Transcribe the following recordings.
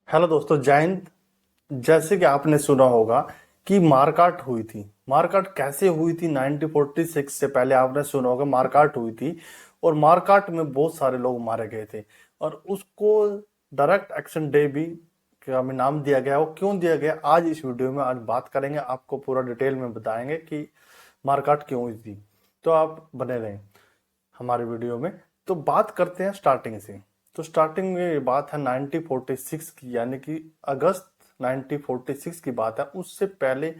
Hello दोस्तों, जय हिंद। जैसे कि आपने सुना होगा कि मारकाट हुई थी। मारकाट कैसे हुई थी? 1946 से पहले आपने सुना होगा मारकाट हुई थी। और मारकाट में बहुत सारे लोग मारे गए थे। और उसको डायरेक्ट एक्शन डे भी क्या में नाम दिया गया। वो क्यों दिया गया, आज इस वीडियो में आज बात करेंगे। आपको पूरा डिटेल में बताएंगे कि मारकाट क्यों हुई थी। तो आप बने रहें हमारे वीडियो में। तो बात करते हैं स्टार्टिंग से। तो स्टार्टिंग में ये बात है 1946 की, यानी कि अगस्त 1946 की बात है। उससे पहले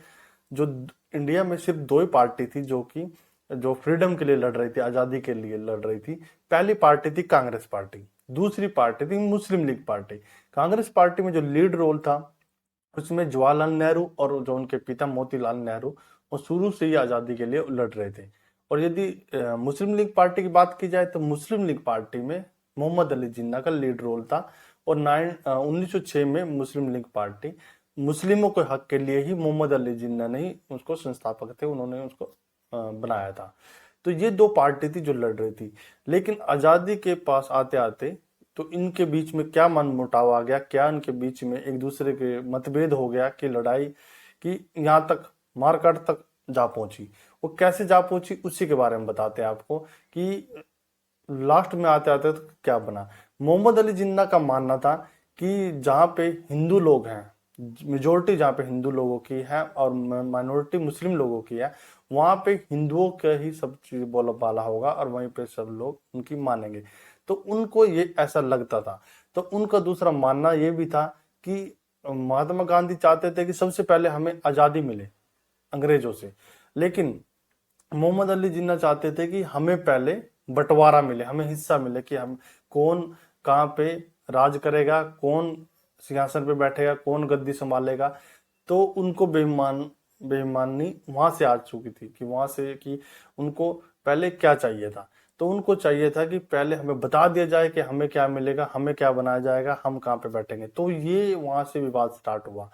जो इंडिया में सिर्फ दो ही पार्टी थी जो फ्रीडम के लिए लड़ रही थी, आजादी के लिए लड़ रही थी। पहली पार्टी थी कांग्रेस पार्टी, दूसरी पार्टी थी मुस्लिम लीग पार्टी। कांग्रेस पार्टी में जो लीड रोल था उसमें जवाहरलाल नेहरू और जो उनके पिता मोतीलाल नेहरू, वो शुरू से ही आजादी के लिए लड़ रहे थे। और यदि मुस्लिम लीग पार्टी की बात की जाए तो मुस्लिम लीग पार्टी में मोहम्मद अली जिन्ना का लीड रोल था। और 1906 में मुस्लिम लीग पार्टी मुस्लिमों के हक के लिए ही, मोहम्मद अली जिन्ना ने ही उसको संस्थापक थे, उन्होंने उसको बनाया था। तो ये दो पार्टी थी जो लड़ रही थी। लेकिन आजादी के पास आते आते तो इनके बीच में क्या मनमुटाव आ गया, क्या इनके बीच में एक दूसरे के मतभेद हो गया कि लड़ाई की यहाँ तक, मारकाट तक जा पहुंची। वो कैसे जा पहुंची उसी के बारे में बताते हैं आपको कि लास्ट में आते आते तो क्या बना। मोहम्मद अली जिन्ना का मानना था कि जहाँ पे हिंदू लोग हैं, मेजोरिटी जहाँ पे हिंदू लोगों की है और माइनॉरिटी मुस्लिम लोगों की है, वहां पे हिंदुओं का ही सब चीज बोला बाला होगा और वहीं पे सब लोग उनकी मानेंगे। तो उनको ये ऐसा लगता था। तो उनका दूसरा मानना ये भी था कि महात्मा गांधी चाहते थे कि सबसे पहले हमें आजादी मिले अंग्रेजों से। लेकिन मोहम्मद अली जिन्ना चाहते थे कि हमें पहले बंटवारा मिले, हमें हिस्सा मिले कि हम कौन कहाँ पे राज करेगा, कौन सिंहासन पे बैठेगा, कौन गद्दी संभालेगा। तो उनको बेईमानी वहां से आ चुकी थी कि वहां से कि उनको पहले क्या चाहिए था। तो उनको चाहिए था कि पहले हमें बता दिया जाए कि हमें क्या मिलेगा, हमें क्या बनाया जाएगा, हम कहाँ पे बैठेंगे। तो ये वहां से विवाद स्टार्ट हुआ।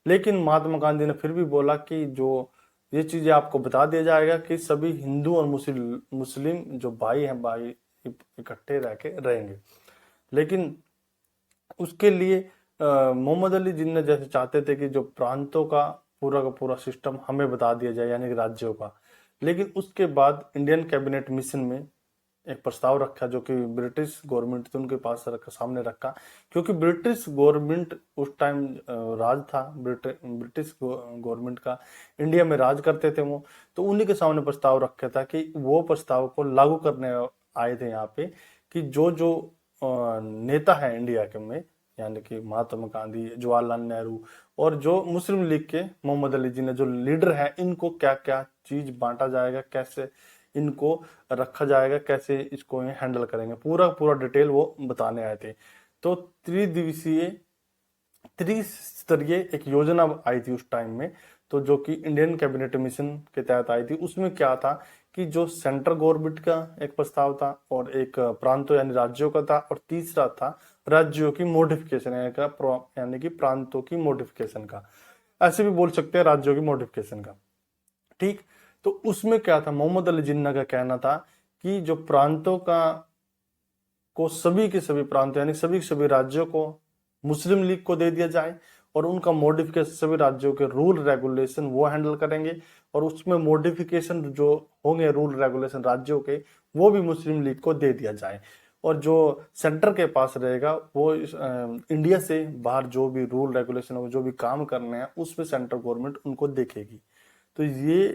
लेकिन महात्मा गांधी ने फिर भी बोला कि जो ये चीजें आपको बता दिया जाएगा कि सभी हिंदू और मुस्लिम जो भाई हैं, भाई इकट्ठे रह के रहेंगे। लेकिन उसके लिए मोहम्मद अली जिन्ना जैसे चाहते थे कि जो प्रांतों का पूरा सिस्टम हमें बता दिया जाए, यानी कि राज्यों का। लेकिन उसके बाद इंडियन कैबिनेट मिशन में एक प्रस्ताव रखा जो कि ब्रिटिश गवर्नमेंट थी उनके पास सामने रखा। क्योंकि ब्रिटिश गवर्नमेंट उस टाइम राज था, ब्रिटिश गवर्नमेंट का इंडिया में राज करते थे वो। तो उन्हीं के सामने प्रस्ताव रखा था कि वो प्रस्ताव को लागू करने आए थे यहाँ पे कि जो जो नेता है इंडिया के में, यानी कि महात्मा गांधी, जवाहरलाल नेहरू और जो मुस्लिम लीग के मोहम्मद अली जिन्ना जो लीडर है, इनको क्या क्या चीज बांटा जाएगा, कैसे इनको रखा जाएगा, कैसे इसको हैंडल करेंगे, पूरा पूरा डिटेल वो बताने आए थे। तो त्रिदिवसीय त्रिस्तरीय एक योजना आई थी उस टाइम में। तो जो कि इंडियन कैबिनेट मिशन के तहत आई थी। उसमें क्या था कि जो सेंट्रल गवर्नमेंट का एक प्रस्ताव था और एक प्रांतों यानी राज्यों का था, और तीसरा था राज्यों की मॉडिफिकेशन यानी कि प्रांतों की मॉडिफिकेशन का। ऐसे भी बोल सकते हैं राज्यों की मॉडिफिकेशन का। ठीक। तो उसमें क्या था, मोहम्मद अली जिन्ना का कहना था कि जो प्रांतों का को सभी के सभी प्रांत यानी सभी के सभी राज्यों को मुस्लिम लीग को दे दिया जाए, और उनका मॉडिफिकेशन सभी राज्यों के रूल रेगुलेशन वो हैंडल करेंगे। और उसमें मॉडिफिकेशन जो होंगे रूल रेगुलेशन राज्यों के, वो भी मुस्लिम लीग को दे दिया जाए। और जो सेंटर के पास रहेगा वो इंडिया से बाहर जो भी रूल रेगुलेशन हो, जो भी काम करने हैं, उसमें सेंट्रल गवर्नमेंट उनको देखेगी। तो ये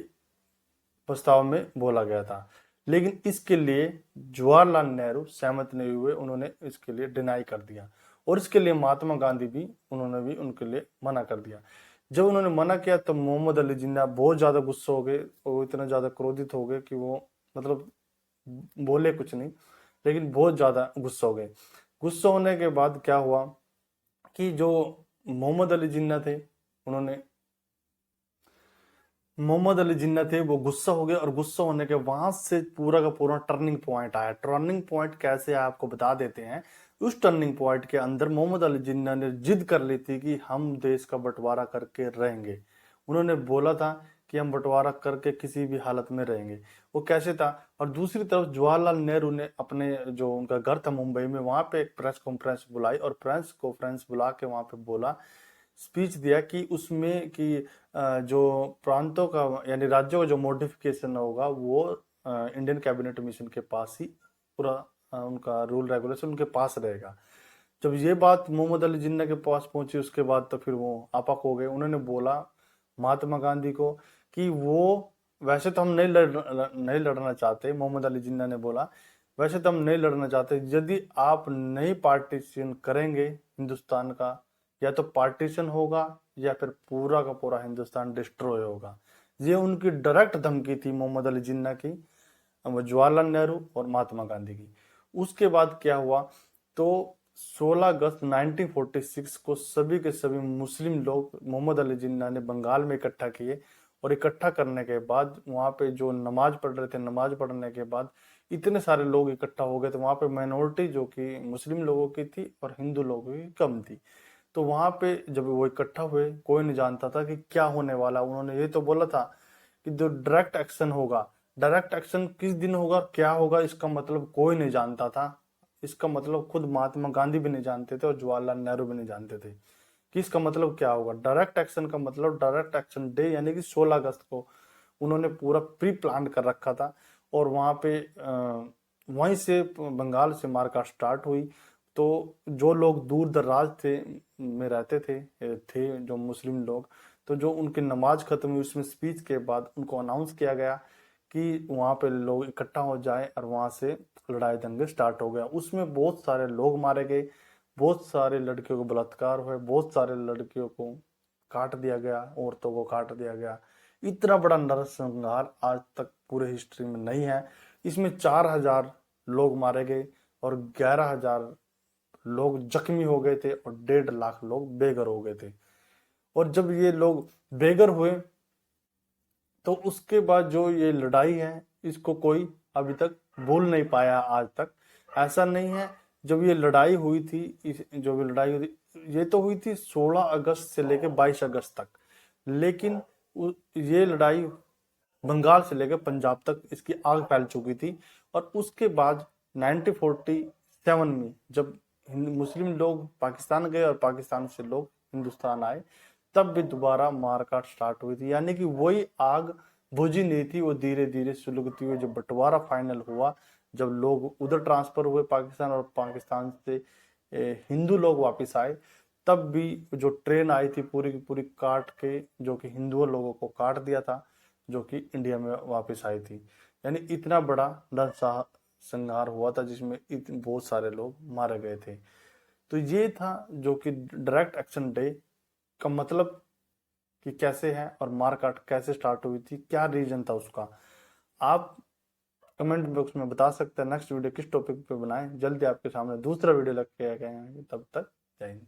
प्रस्ताव में बोला गया था। लेकिन इसके लिए जवाहरलाल नेहरू सहमत नहीं हुए, उन्होंने इसके लिए डिनाई कर दिया। और इसके लिए महात्मा गांधी भी, उन्होंने भी उनके लिए मना कर दिया। जब उन्होंने मना किया तो मोहम्मद अली जिन्ना बहुत ज्यादा गुस्सा हो गए, वो इतना ज्यादा क्रोधित हो गए कि वो मतलब बोले कुछ नहीं, लेकिन बहुत ज्यादा गुस्सा हो गए। गुस्सा होने के बाद क्या हुआ कि जो मोहम्मद अली जिन्ना थे, उन्होंने मोहम्मद अली जिन्ना थे वो गुस्सा हो गए। और गुस्सा होने के वहां से पूरा का पूरा टर्निंग पॉइंट आया। टर्निंग पॉइंट कैसे आया आपको बता देते हैं। उस टर्निंग पॉइंट के अंदर मोहम्मद अली जिन्ना ने जिद कर ली थी कि हम देश का बंटवारा करके रहेंगे। उन्होंने बोला था कि हम बंटवारा करके किसी भी हालत में रहेंगे। वो कैसे था। और दूसरी तरफ जवाहरलाल नेहरू ने अपने जो उनका घर था मुंबई में, वहां पे एक प्रेस कॉन्फ्रेंस बुलाई और प्रेस कॉन्फ्रेंस बुला के वहां पे बोला, स्पीच दिया कि उसमें कि जो प्रांतों का यानी राज्यों का जो मॉडिफिकेशन होगा वो इंडियन कैबिनेट मिशन के पास ही पूरा उनका रूल रेगुलेशन उनके पास रहेगा। जब ये बात मोहम्मद अली जिन्ना के पास पहुंची उसके बाद तो फिर वो आपक हो गए। उन्होंने बोला महात्मा गांधी को कि वो वैसे तो हम नहीं लड़ना चाहते। मोहम्मद अली जिन्ना ने बोला वैसे तो हम नहीं लड़ना चाहते, यदि आप नहीं पार्टीशन करेंगे हिंदुस्तान का, या तो पार्टीशन होगा या फिर पूरा का पूरा हिंदुस्तान डिस्ट्रॉय होगा। ये उनकी डायरेक्ट धमकी थी मोहम्मद अली जिन्ना की, जवाहरलाल नेहरू और महात्मा गांधी की। उसके बाद क्या हुआ, तो 16 अगस्त 1946 को सभी के सभी मुस्लिम लोग मोहम्मद अली जिन्ना ने बंगाल में इकट्ठा किए। और इकट्ठा करने के बाद वहां पे जो नमाज पढ़ रहे थे, नमाज पढ़ने के बाद इतने सारे लोग इकट्ठा हो गए थे। वहां पे माइनॉरिटी जो कि मुस्लिम लोगों की थी और हिंदू लोगों की कम थी। तो वहां पे जब वो इकट्ठा हुए, कोई नहीं जानता था कि क्या होने वाला। उन्होंने ये तो बोला था कि जो डायरेक्ट एक्शन होगा, डायरेक्ट एक्शन किस दिन होगा, क्या होगा, इसका मतलब कोई नहीं जानता था। इसका मतलब खुद महात्मा गांधी भी नहीं जानते थे और जवाहरलाल नेहरू भी नहीं जानते थे कि इसका मतलब क्या होगा। डायरेक्ट एक्शन का मतलब डायरेक्ट एक्शन डे यानी कि 16 अगस्त को उन्होंने पूरा प्री प्लान कर रखा था। और वहां पे वहीं से बंगाल से मारकाट स्टार्ट हुई। तो जो लोग दूर दराज थे में रहते थे जो मुस्लिम लोग, तो जो उनकी नमाज खत्म हुई उसमें स्पीच के बाद उनको अनाउंस किया गया कि वहां पे लोग इकट्ठा हो जाए, और वहां से लड़ाई दंगे स्टार्ट हो गया। उसमें बहुत सारे लोग मारे गए, बहुत सारे लड़कियों को बलात्कार हुए, बहुत सारे लड़कियों को काट दिया गया, औरतों को काट दिया गया। इतना बड़ा नरसंहार आज तक पूरे हिस्ट्री में नहीं है। इसमें 4000 लोग मारे गए और 11,000 लोग जख्मी हो गए थे और 1.5 लाख लोग बेघर हो गए थे। और जब ये लोग बेघर हुए तो उसके बाद जो ये लड़ाई है इसको कोई अभी तक भूल नहीं पाया आज तक। ऐसा नहीं है, जब ये लड़ाई हुई थी, जो भी लड़ाई हुई थी ये तो हुई थी 16 अगस्त से लेकर 22 अगस्त तक, लेकिन ये लड़ाई बंगाल से लेकर पंजाब तक इसकी आग फैल चुकी थी। और उसके बाद 1947 में जब मुस्लिम लोग पाकिस्तान गए और पाकिस्तान से लोग हिंदुस्तान आए, तब भी दोबारा मारकाट स्टार्ट हुई थी। यानी कि वही आग बुझी नहीं थी, वो धीरे धीरे सुलगती हुई जब बंटवारा फाइनल हुआ, जब लोग उधर ट्रांसफर हुए पाकिस्तान और पाकिस्तान से हिंदू लोग वापस आए, तब भी जो ट्रेन आई थी पूरी की पूरी काट के, जो कि हिंदुओं लोगों को काट दिया था, जो कि इंडिया में वापस आई थी। यानी इतना बड़ा नरसंहार हुआ था जिसमें बहुत सारे लोग मारे गए थे। तो ये था जो कि डायरेक्ट एक्शन डे का मतलब कि कैसे है और मारकाट कैसे स्टार्ट हुई थी, क्या रीजन था उसका। आप कमेंट बॉक्स में बता सकते हैं नेक्स्ट वीडियो किस टॉपिक पे बनाएं। जल्दी आपके सामने दूसरा वीडियो लग के आएंगे। तब तक जय हिंद।